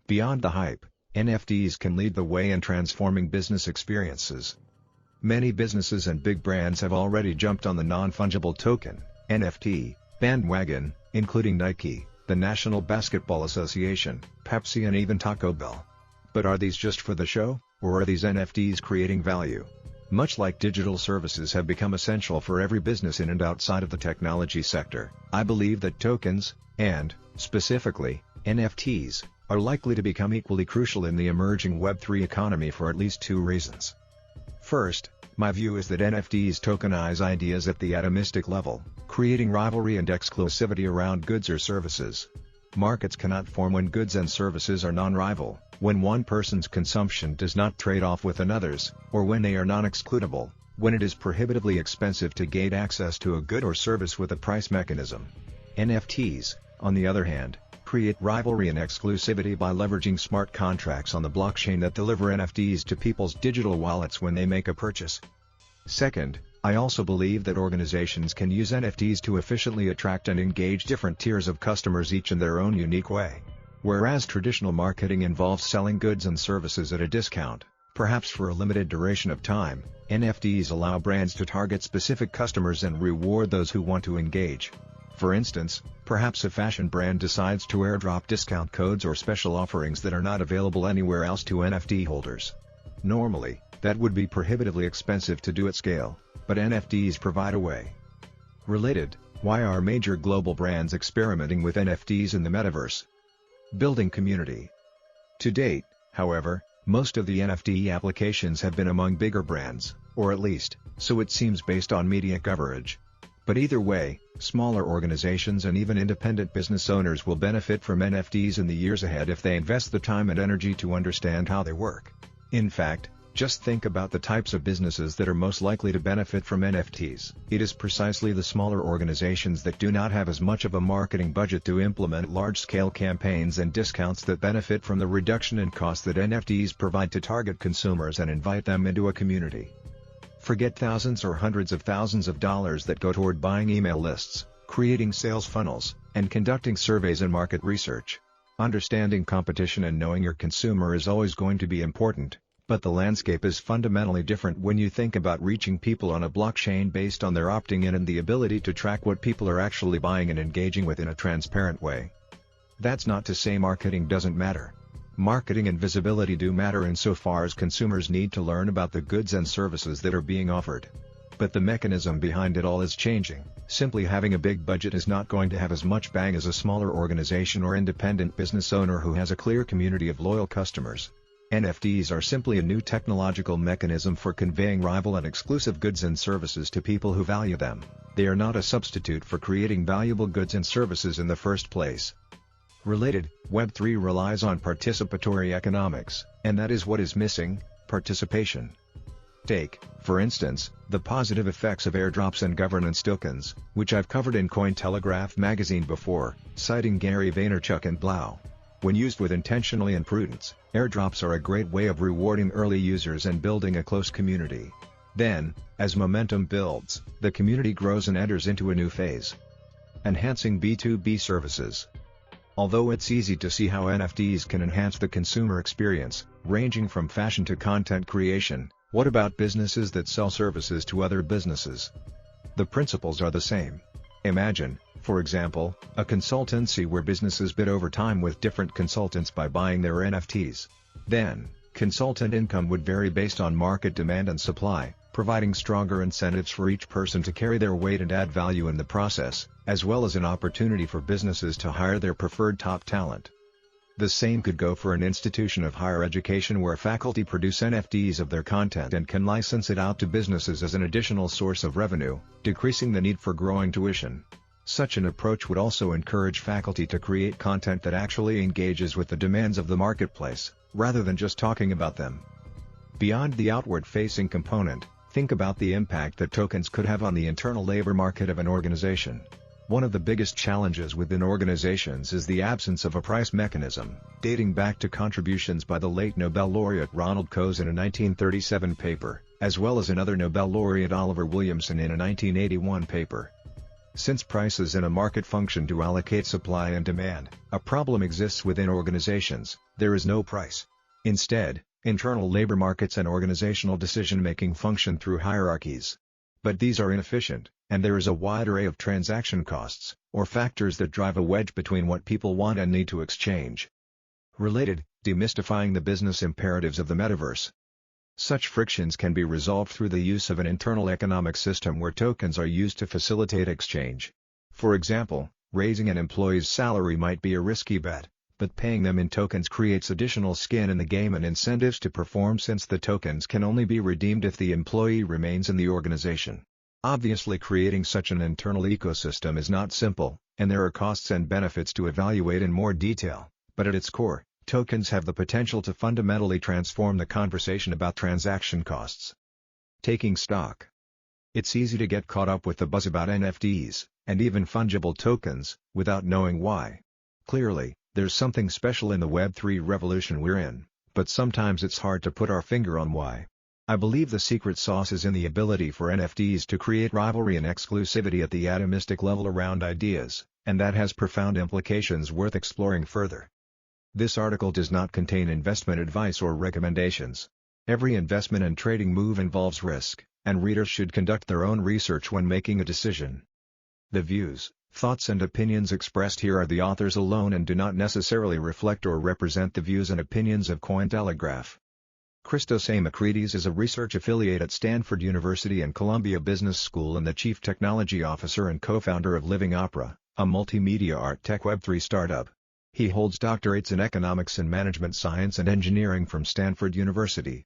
Beyond the hype, NFTs can lead the way in transforming business experiences. Many businesses and big brands have already jumped on the non-fungible token (NFT) bandwagon, including Nike, the National Basketball Association, Pepsi and even Taco Bell. But are these just for the show, or are these NFTs creating value? Much like digital services have become essential for every business in and outside of the technology sector, I believe that tokens, and, specifically, NFTs, are likely to become equally crucial in the emerging Web3 economy for at least two reasons. First, my view is that NFTs tokenize ideas at the atomistic level, creating rivalry and exclusivity around goods or services. Markets cannot form when goods and services are non-rival, when one person's consumption does not trade off with another's, or when they are non-excludable, when it is prohibitively expensive to gain access to a good or service with a price mechanism. NFTs, on the other hand, create rivalry and exclusivity by leveraging smart contracts on the blockchain that deliver NFTs to people's digital wallets when they make a purchase. Second, I also believe that organizations can use NFTs to efficiently attract and engage different tiers of customers, each in their own unique way. Whereas traditional marketing involves selling goods and services at a discount, perhaps for a limited duration of time, NFTs allow brands to target specific customers and reward those who want to engage. For instance, perhaps a fashion brand decides to airdrop discount codes or special offerings that are not available anywhere else to NFT holders. Normally, that would be prohibitively expensive to do at scale, but NFTs provide a way. Related, why are major global brands experimenting with NFTs in the metaverse? Building community. To date, however, most of the NFT applications have been among bigger brands, or at least, so it seems based on media coverage. But either way, smaller organizations and even independent business owners will benefit from NFTs in the years ahead if they invest the time and energy to understand how they work. In fact, just think about the types of businesses that are most likely to benefit from NFTs. It is precisely the smaller organizations that do not have as much of a marketing budget to implement large-scale campaigns and discounts that benefit from the reduction in cost that NFTs provide to target consumers and invite them into a community. Forget thousands or hundreds of thousands of dollars that go toward buying email lists, creating sales funnels, and conducting surveys and market research. Understanding competition and knowing your consumer is always going to be important, but the landscape is fundamentally different when you think about reaching people on a blockchain based on their opting in and the ability to track what people are actually buying and engaging with in a transparent way. That's not to say marketing doesn't matter. Marketing and visibility do matter insofar as consumers need to learn about the goods and services that are being offered. But the mechanism behind it all is changing. Simply having a big budget is not going to have as much bang as a smaller organization or independent business owner who has a clear community of loyal customers. NFTs are simply a new technological mechanism for conveying rival and exclusive goods and services to people who value them. They are not a substitute for creating valuable goods and services in the first place. Related, Web3 relies on participatory economics, and that is what is missing: participation. Take, for instance, the positive effects of airdrops and governance tokens, which I've covered in Cointelegraph magazine before, citing Gary Vaynerchuk and Blau. When used with intentionally and prudence, airdrops are a great way of rewarding early users and building a close community. Then, as momentum builds, the community grows and enters into a new phase. Enhancing B2B services. Although it's easy to see how NFTs can enhance the consumer experience, ranging from fashion to content creation, what about businesses that sell services to other businesses? The principles are the same. Imagine, for example, a consultancy where businesses bid over time with different consultants by buying their NFTs. Then, consultant income would vary based on market demand and supply, providing stronger incentives for each person to carry their weight and add value in the process, as well as an opportunity for businesses to hire their preferred top talent. The same could go for an institution of higher education where faculty produce NFTs of their content and can license it out to businesses as an additional source of revenue, decreasing the need for growing tuition. Such an approach would also encourage faculty to create content that actually engages with the demands of the marketplace, rather than just talking about them. Beyond the outward-facing component, think about the impact that tokens could have on the internal labor market of an organization. One of the biggest challenges within organizations is the absence of a price mechanism, dating back to contributions by the late Nobel laureate Ronald Coase in a 1937 paper, as well as another Nobel laureate Oliver Williamson in a 1981 paper. Since prices in a market function to allocate supply and demand, a problem exists within organizations: there is no price. Instead, internal labor markets and organizational decision-making function through hierarchies. But these are inefficient, and there is a wide array of transaction costs, or factors that drive a wedge between what people want and need to exchange. Related, demystifying the business imperatives of the metaverse. Such frictions can be resolved through the use of an internal economic system where tokens are used to facilitate exchange. For example, raising an employee's salary might be a risky bet, but paying them in tokens creates additional skin in the game and incentives to perform, since the tokens can only be redeemed if the employee remains in the organization. Obviously, creating such an internal ecosystem is not simple, and there are costs and benefits to evaluate in more detail, but at its core, tokens have the potential to fundamentally transform the conversation about transaction costs. Taking stock. It's easy to get caught up with the buzz about NFTs, and even fungible tokens, without knowing why. Clearly, there's something special in the Web3 revolution we're in, but sometimes it's hard to put our finger on why. I believe the secret sauce is in the ability for NFTs to create rivalry and exclusivity at the atomistic level around ideas, and that has profound implications worth exploring further. This article does not contain investment advice or recommendations. Every investment and trading move involves risk, and readers should conduct their own research when making a decision. The views, thoughts and opinions expressed here are the authors alone and do not necessarily reflect or represent the views and opinions of Cointelegraph. Christos Amakrides is a research affiliate at Stanford University and Columbia Business School and the Chief Technology Officer and co-founder of Living Opera, a multimedia art tech Web3 startup. He holds doctorates in economics and management science and engineering from Stanford University.